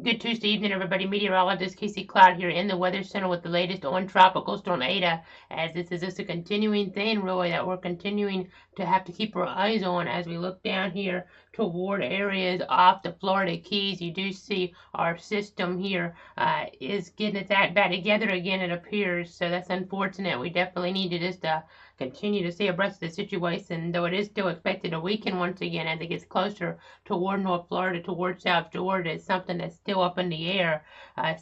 Good Tuesday evening, everybody. Meteorologist Casey Cloud here in the Weather Center with the latest on Tropical Storm Ada. As this is just a continuing thing, really, that we're continuing to have to keep our eyes on as we look down here toward areas off the Florida Keys. You do see our system here is getting its act back together again, it appears. So that's unfortunate. We definitely need to just continue to stay abreast of the situation, though it is still expected to weaken once again as it gets closer toward North Florida, toward South Georgia. It's something that's still up in the air.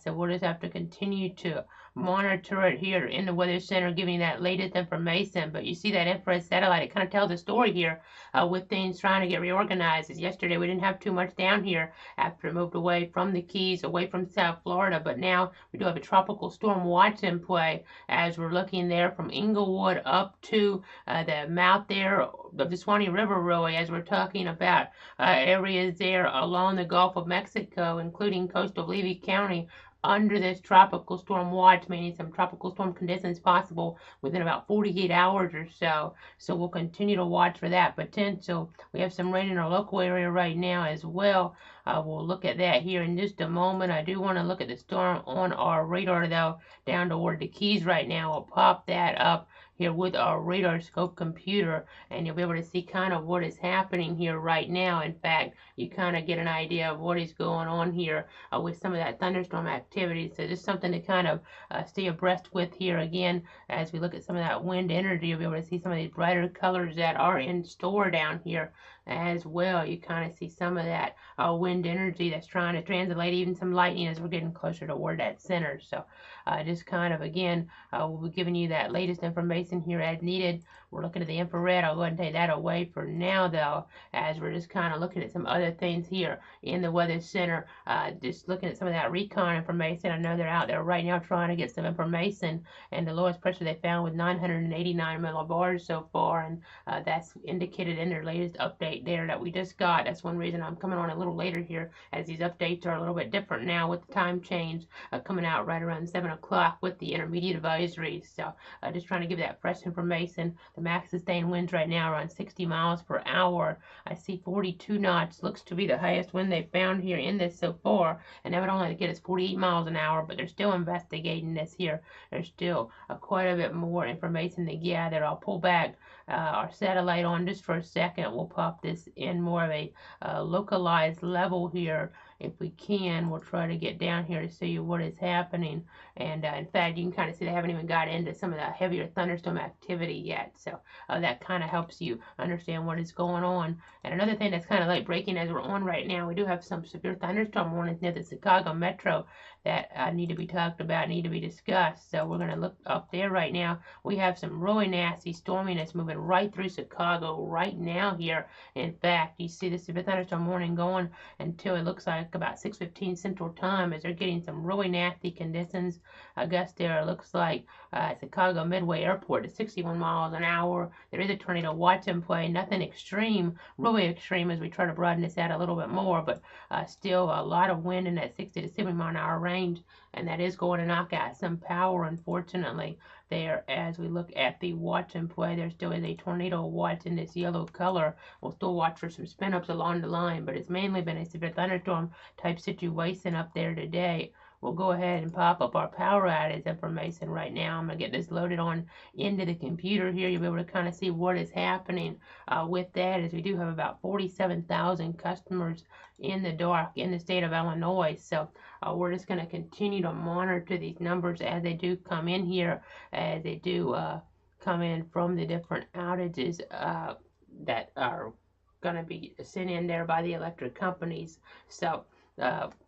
So we'll just have to continue to monitor it here in the Weather Center, giving you that latest information. But you see that infrared satellite, it kind of tells a story here with things trying to get reorganized. As yesterday, we didn't have too much down here after it moved away from the Keys, away from South Florida. But now we do have a tropical storm watch in play as we're looking there from Inglewood up to the mouth there of the Swanee River, really, as we're talking about areas there along the Gulf of Mexico, including coastal Levy County, under this tropical storm watch, meaning some tropical storm conditions possible within about 48 hours or so. So we'll continue to watch for that potential. We have some rain in our local area right now as well. We'll look at that here in just a moment. I do want to look at the storm on our radar, though, down toward the Keys right now. We'll pop that up here with our radar scope computer, and you'll be able to see kind of what is happening here right now. In fact, you kind of get an idea of what is going on here with some of that thunderstorm activity. So just something to kind of stay abreast with here again as we look at some of that wind energy. You'll be able to see some of these brighter colors that are in store down here as well. You kind of see some of that wind energy that's trying to translate even some lightning as we're getting closer toward that center. So just kind of, again, we'll be giving you that latest information here as needed. We're looking at the infrared. I'll go ahead and take that away for now, though, as we're just kind of looking at some other things here in the Weather Center. Just looking at some of that recon information. I know they're out there right now trying to get some information, and the lowest pressure they found was 989 millibars so far, and that's indicated in their latest update there that we just got. That's one reason I'm coming on a little later here, as these updates are a little bit different now with the time change coming out right around 7 o'clock with the intermediate advisories. So just trying to give that fresh information. The max sustained winds right now are around 60 miles per hour. I see 42 knots looks to be the highest wind they found here in this so far, and that would only get us 48 miles an hour, but they're still investigating this here. There's still quite a bit more information to gather. I'll pull back our satellite on just for a second. We'll pop this in more of a localized level here if we can. We'll try to get down here to show you what is happening. And in fact, you can kind of see they haven't even got into some of the heavier thunderstorm activity yet. So that kind of helps you understand what is going on. And another thing that's kind of late breaking as we're on right now, we do have some severe thunderstorm warnings near the Chicago metro that need to be talked about, need to be discussed. So we're going to look up there right now. We have some really nasty storming that's moving right through Chicago right now here. In fact, you see the severe thunderstorm warning going until it looks like about 6:15 Central Time as they're getting some really nasty conditions. Gust there looks like Chicago Midway Airport at 61 miles an hour. There is a tornado watch in play. Nothing extreme, really extreme, as we try to broaden this out a little bit more, but still a lot of wind in that 60 to 70 mile an hour range, and that is going to knock out some power, unfortunately, there. As we look at the watch in play, there still is a tornado watch in this yellow color. We'll still watch for some spin ups along the line, but it's mainly been a severe thunderstorm type situation up there today. We'll go ahead and pop up our power outage information right now. I'm going to get this loaded on into the computer here. You'll be able to kind of see what is happening with that, as we do have about 47,000 customers in the dark in the state of Illinois. So we're just going to continue to monitor these numbers as they do come in here, as they do come in from the different outages that are going to be sent in there by the electric companies. So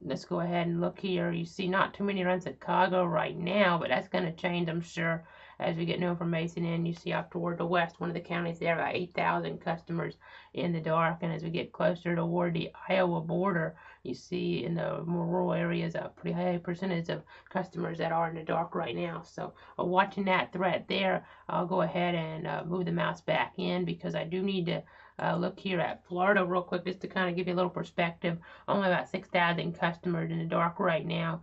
let's go ahead and look here. You see not too many around Chicago right now, but that's going to change, I'm sure, as we get new information in. You see up toward the west, one of the counties there, about 8,000 customers in the dark. And as we get closer toward the Iowa border, you see in the more rural areas a pretty high percentage of customers that are in the dark right now. So watching that threat there, I'll go ahead and move the mouse back in, because I do need to look here at Florida real quick just to kind of give you a little perspective. Only about 6,000 customers in the dark right now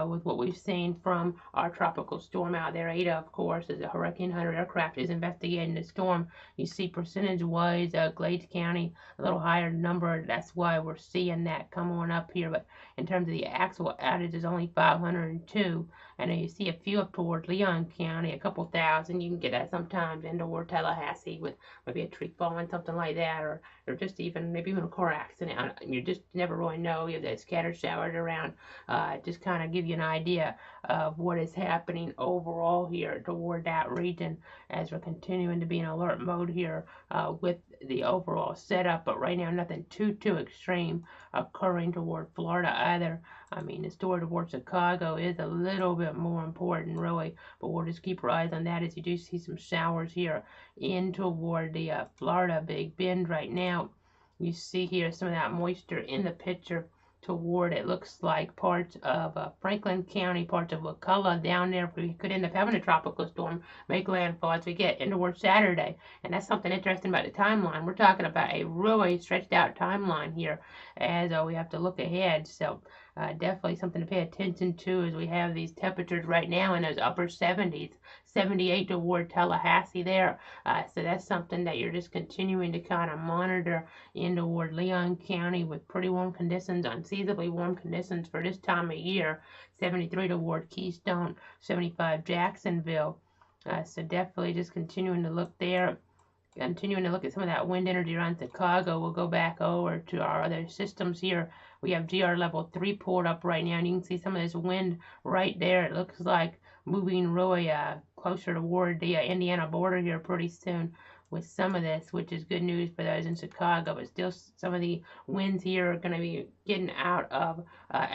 with what we've seen from our tropical storm out there. Ada, of course, as a Hurricane Hunter aircraft is investigating the storm. You see percentage-wise, Glades County, a little higher number. That's why we're seeing that come on up here. But in terms of the actual outages, only 502. And then you see a few up toward Leon County, a couple thousand. You can get that sometimes in toward Tallahassee with maybe a tree falling, something like that, or just maybe even a car accident. You just never really know. You have that scattered showers around. Just kind of give you an idea of what is happening overall here toward that region as we're continuing to be in alert mode here with the overall setup. But right now, nothing too extreme occurring toward Florida either. I mean, the store toward Chicago is a little bit more important, really, but we'll just keep our eyes on that as you do see some showers here in toward the Florida Big Bend right now. You see here some of that moisture in the picture toward, it looks like, parts of Franklin County, parts of Wakulla down there. We could end up having a tropical storm make landfall as we get into toward Saturday. And that's something interesting about the timeline. We're talking about a really stretched out timeline here as we have to look ahead. So definitely something to pay attention to as we have these temperatures right now in those upper 70s, 78 toward Tallahassee there. So that's something that you're just continuing to kind of monitor in toward Leon County with pretty warm conditions, unseasonably warm conditions for this time of year. 73 toward Keystone, 75 Jacksonville. So definitely just continuing to look there. Continuing to look at some of that wind energy around Chicago. We'll go back over to our other systems here. We have GR level 3 pulled up right now, and you can see some of this wind right there. It looks like moving really closer toward the Indiana border here pretty soon with some of this, which is good news for those in Chicago. But still, some of the winds here are going to be getting out of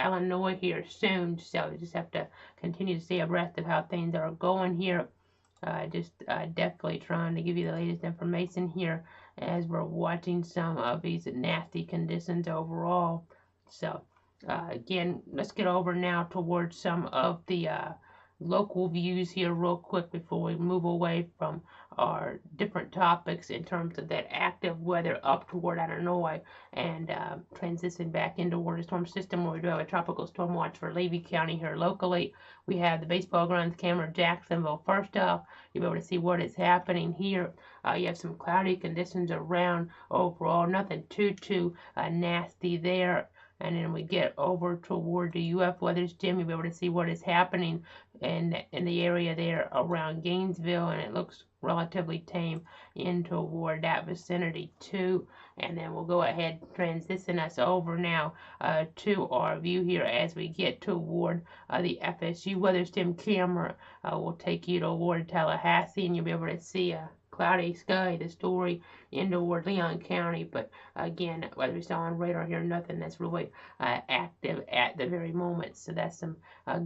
Illinois here soon. So we just have to continue to stay abreast of how things are going here. Definitely trying to give you the latest information here as we're watching some of these nasty conditions overall. So again, let's get over now towards some of the local views here real quick before we move away from our different topics in terms of that active weather up toward Illinois and transition back into toward the storm system where we do have a tropical storm watch for Levy County here locally. We have the baseball grounds camera Jacksonville. First off, you'll be able to see what is happening here. You have some cloudy conditions around overall, nothing too nasty there. And then we get over toward the UF Weather Stem, you'll be able to see what is happening in the area there around Gainesville, and it looks relatively tame in toward that vicinity too. And then we'll go ahead and transition us over now to our view here as we get toward the FSU Weather Stem camera. We'll take you toward Tallahassee, and you'll be able to see a cloudy sky, the story in toward Leon County, but again, whether we saw on radar here, nothing that's really active at the very moment. So that's some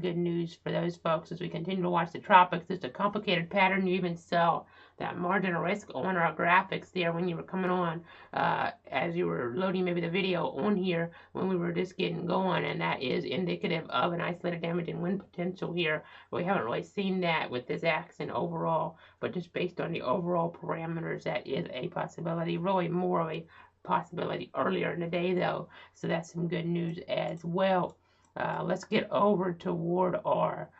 good news for those folks as we continue to watch the tropics. It's a complicated pattern. You even saw that margin of risk on our graphics there when you were coming on as you were loading maybe the video on here when we were just getting going, and that is indicative of an isolated damage and wind potential here. We haven't really seen that with this accent overall, but just based on the overall parameters, that is a possibility, really more of a possibility earlier in the day though, so that's some good news as well. Let's get over toward our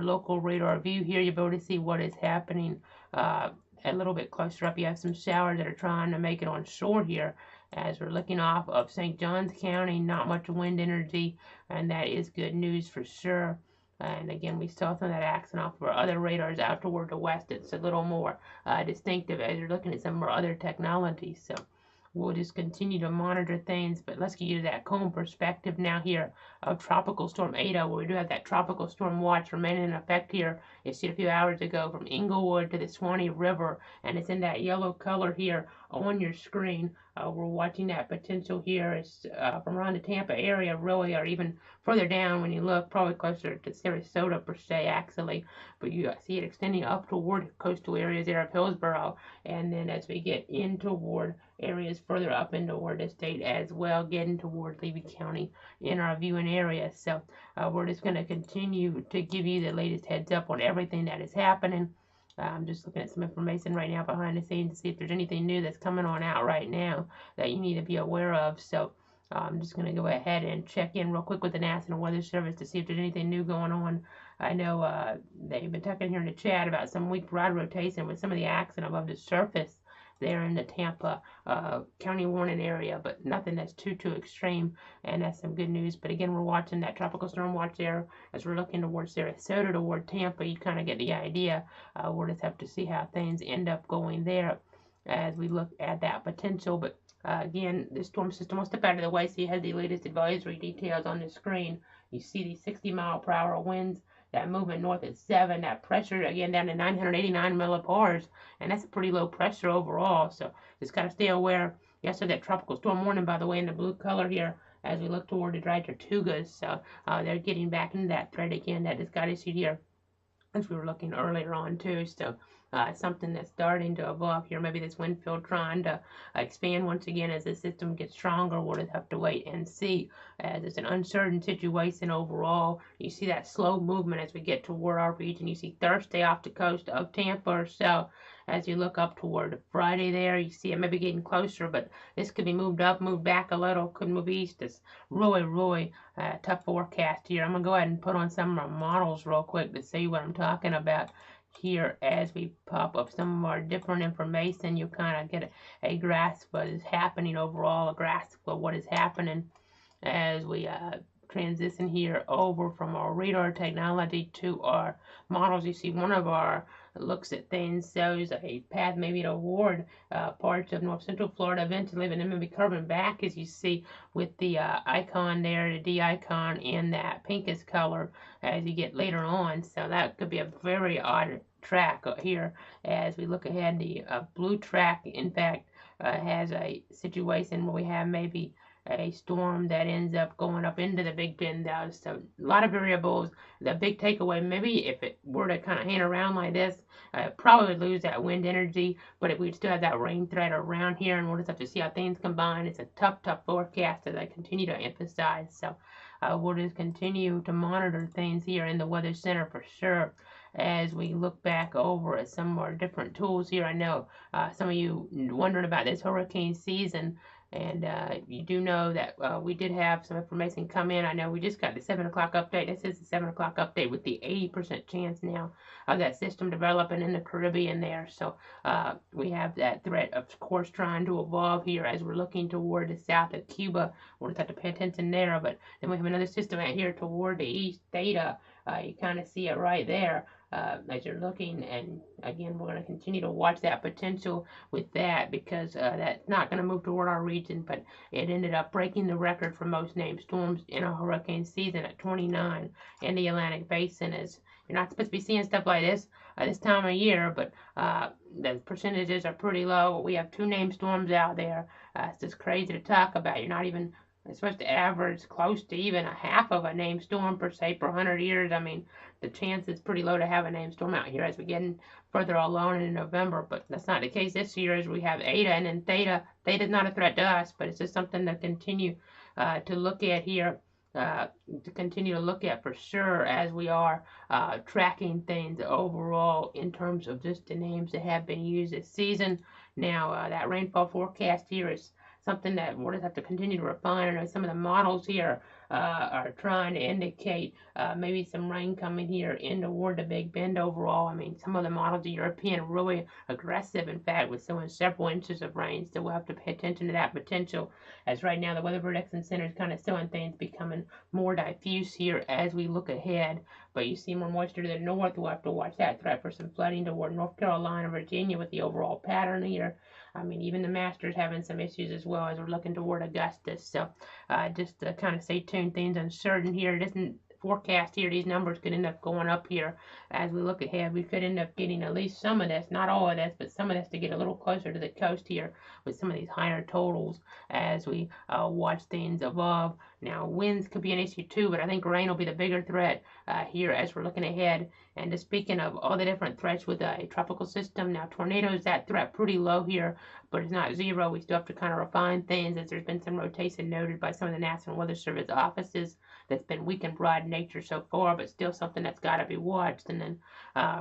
local radar view here. You'll be able to see what is happening a little bit closer up. You have some showers that are trying to make it on shore here as we're looking off of St. Johns County. Not much wind energy, and that is good news for sure. And again, we saw some of that accent off of our other radars out toward the west. It's a little more distinctive as you're looking at some of our other technologies. So we'll just continue to monitor things, but let's get you to that cone perspective now here of Tropical Storm Ada, where we do have that tropical storm watch remaining in effect here. You see it a few hours ago from Inglewood to the Swanee River, and it's in that yellow color here on your screen. We're watching that potential here. It's from around the Tampa area, really, or even further down when you look, probably closer to Sarasota per se, actually. But you see it extending up toward coastal areas there of Hillsborough, and then as we get in toward areas further up into toward the state as well, getting toward Levy County in our viewing area. So we're just going to continue to give you the latest heads up on everything that is happening. I'm just looking at some information right now behind the scenes to see if there's anything new that's coming on out right now that you need to be aware of. So I'm just going to go ahead and check in real quick with the National Weather Service to see if there's anything new going on. I know they've been talking here in the chat about some weak rod rotation with some of the action above the surface there in the Tampa county warning area, but nothing that's too extreme, and that's some good news. But again, we're watching that tropical storm watch there as we're looking towards Sarasota, toward Tampa. You kind of get the idea. We'll just have to see how things end up going there as we look at that potential. But again, the storm system will step out of the way, so you have the latest advisory details on the screen. You see these 60-mile-per-hour winds, that movement north at 7, that pressure again down to 989 millibars, and that's a pretty low pressure overall. So just got to stay aware. Yesterday, that tropical storm warning, by the way, in the blue color here, as we look toward the dry Tortugas. So they're getting back into that thread again that just got issued here, as we were looking earlier on too. So something that's starting to evolve here. Maybe this wind field trying to expand once again as the system gets stronger. We'll just have to wait and see, as it's an uncertain situation overall. You see that slow movement as we get toward our region. You see Thursday off the coast of Tampa or so. As you look up toward Friday there, you see it maybe getting closer, but this could be moved up, moved back a little, could move east. It's really tough forecast here. I'm going to go ahead and put on some of my models real quick to see what I'm talking about here as we pop up some of our different information. You kind of get a grasp of what is happening overall, a grasp of what is happening as we transition here over from our radar technology to our models. You see one of our looks at things, shows a path maybe toward parts of north central Florida eventually, but then maybe curving back, as you see with the icon there, the D icon in that pinkish color as you get later on. So that could be a very odd track here as we look ahead. The blue track, in fact, has a situation where we have maybe a storm that ends up going up into the Big Bend down. So a lot of variables. The big takeaway, maybe if it were to kind of hang around like this, probably would lose that wind energy, but if we still have that rain threat around here, and we'll just have to see how things combine. It's a tough forecast, as I continue to emphasize. So we'll just continue to monitor things here in the Weather Center for sure as we look back over at some more different tools here. I know some of you wondering about this hurricane season, and you do know that we did have some information come in. I know we just got the 7 o'clock update. This is the 7 o'clock update with the 80% chance now of that system developing in the Caribbean there. So we have that threat, of course, trying to evolve here as we're looking toward the south of Cuba. We'll just have to pay attention there. But then we have another system out here toward the east, Theta. You kind of see it right there. As you're looking, and again, we're going to continue to watch that potential with that, because that's not going to move toward our region, but it ended up breaking the record for most named storms in a hurricane season at 29 in the Atlantic Basin. As you're not supposed to be seeing stuff like this this time of year, but the percentages are pretty low. We have 2 named storms out there. It's just crazy to talk about. You're not even supposed to average close to even a half of a named storm per se per 100 years. I mean, the chance is pretty low to have a named storm out here as we get further along in November, but that's not the case this year, as we have Eta and then Theta. Theta's not a threat to us, but it's just something to continue to look at here, to continue to look at for sure, as we are tracking things overall in terms of just the names that have been used this season. Now, that rainfall forecast here is something that we'll just have to continue to refine. I know some of the models here are trying to indicate maybe some rain coming here in toward the Big Bend overall. I mean, some of the models, the European, are really aggressive, in fact, with showing several inches of rain. So we'll have to pay attention to that potential, as right now the Weather Prediction Center is kind of showing things becoming more diffuse here as we look ahead. But you see more moisture to the north. We'll have to watch that threat for some flooding toward North Carolina, Virginia, with the overall pattern here. I mean, even the Masters having some issues as well as we're looking toward Augustus. So just to kind of stay tuned, things uncertain here. It isn't forecast here. These numbers could end up going up here as we look ahead. We could end up getting at least some of this, not all of this, but some of this, to get a little closer to the coast here with some of these higher totals as we watch things evolve. Now, winds could be an issue too, but I think rain will be the bigger threat here as we're looking ahead. And just speaking of all the different threats with a tropical system, now tornadoes, that threat pretty low here, but it's not zero. We still have to kind of refine things as there's been some rotation noted by some of the National Weather Service offices that's been weak and broad in nature so far, but still something that's got to be watched. And then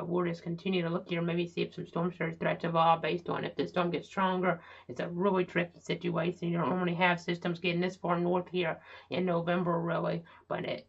we'll just continue to look here, maybe see if some storm surge threats evolve based on if the storm gets stronger. It's a really tricky situation. You don't normally have systems getting this far north here in November, really,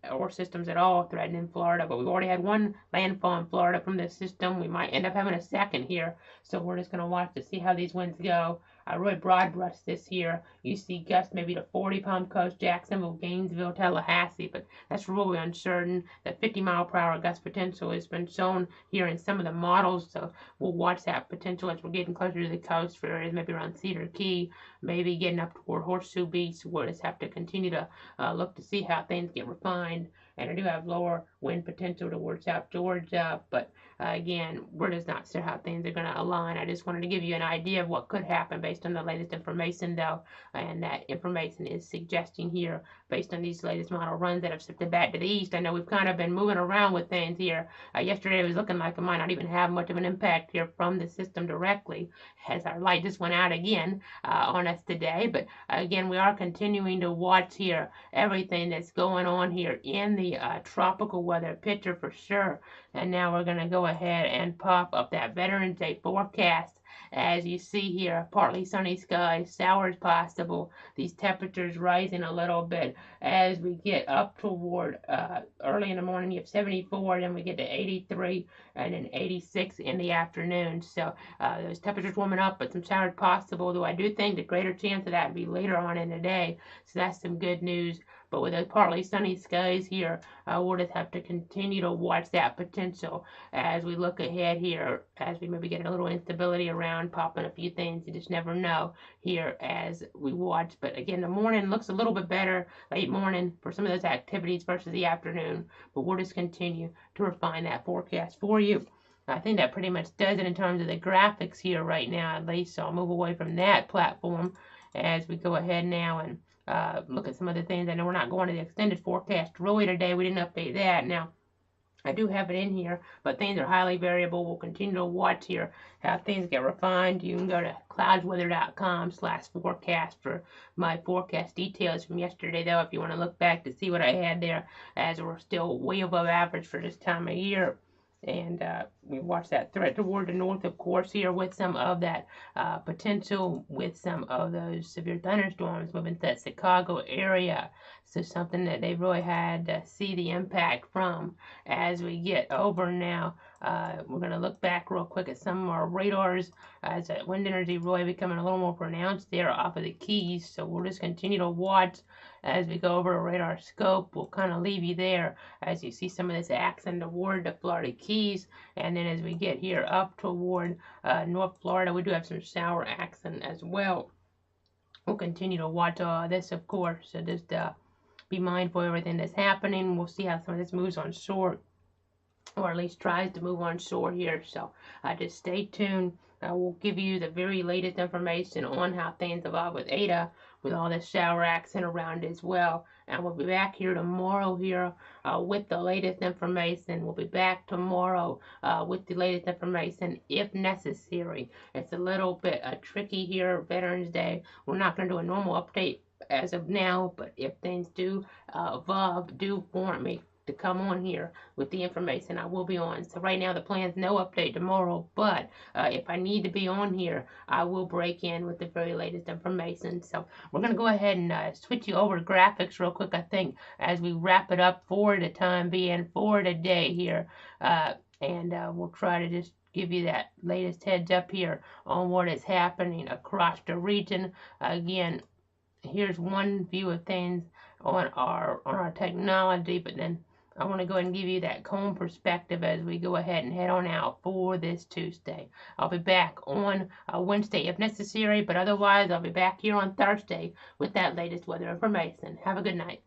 or systems at all threatening Florida. But we've already had one landfall in Florida from this system. We might end up having a second here, so we're just going to watch to see how these winds go. I really broad brush this here. You see gusts maybe to 40 Palm Coast, Jacksonville, Gainesville, Tallahassee, but that's really uncertain. That 50-mile-per-hour gust potential has been shown here in some of the models, so we'll watch that potential as we're getting closer to the coast for areas maybe around Cedar Key, maybe getting up toward Horseshoe Beach. We'll just have to continue to look to see how things get refined. And I do have lower wind potential towards South Georgia, but again, we're just not sure how things are going to align. I just wanted to give you an idea of what could happen based on the latest information, though, and that information is suggesting here, based on these latest model runs that have shifted back to the east. I know we've kind of been moving around with things here. Yesterday it was looking like it might not even have much of an impact here from the system directly, as our light just went out again on us today. But again, we are continuing to watch here everything that's going on here in the tropical weather picture for sure. And now we're going to go ahead and pop up that Veterans Day forecast. As you see here, partly sunny skies, showers possible. These temperatures rising a little bit as we get up toward early in the morning. You have 74, then we get to 83, and then 86 in the afternoon. So those temperatures warming up, but some showers possible. Though I do think the greater chance of that would be later on in the day. So that's some good news. But with those partly sunny skies here, we'll just have to continue to watch that potential as we look ahead here, as we maybe get a little instability around, popping a few things. You just never know here as we watch. But again, the morning looks a little bit better, late morning, for some of those activities versus the afternoon. But we'll just continue to refine that forecast for you. I think that pretty much does it in terms of the graphics here right now, at least. So I'll move away from that platform as we go ahead now and look at some other things. I know we're not going to the extended forecast really today. We didn't update that. Now, I do have it in here, but things are highly variable. We'll continue to watch here how things get refined. You can go to cloudsweather.com/forecast for my forecast details from yesterday, though, if you want to look back to see what I had there, as we're still way above average for this time of year. And we watch that threat toward the north, of course, here with some of that potential with some of those severe thunderstorms moving to that Chicago area. So something that they've really had to see the impact from as we get over now. We're going to look back real quick at some of our radars as that wind energy really becoming a little more pronounced there off of the Keys. So we'll just continue to watch as we go over a radar scope. We'll kind of leave you there as you see some of this action toward the Florida Keys. And then as we get here up toward North Florida, we do have some shower action as well. We'll continue to watch this, of course. So just be mindful of everything that's happening. We'll see how some of this moves on shore, or at least tries to move on shore here. So just stay tuned. We'll give you the very latest information on how things evolve with Eta, with all this shower action around as well. And we'll be back here tomorrow here with the latest information. We'll be back tomorrow with the latest information if necessary. It's a little bit tricky here, Veterans Day. We're not going to do a normal update as of now, but if things do evolve, do warn me to come on here with the information. I will be on. So right now the plan's no update tomorrow, but if I need to be on here, I will break in with the very latest information. So we're going to go ahead and switch you over to graphics real quick, I think, as we wrap it up for the time being for today here. And we'll try to just give you that latest heads up here on what is happening across the region. Again, here's one view of things on our technology, but then I want to go ahead and give you that cone perspective as we go ahead and head on out for this Tuesday. I'll be back on Wednesday if necessary, but otherwise I'll be back here on Thursday with that latest weather information. Have a good night.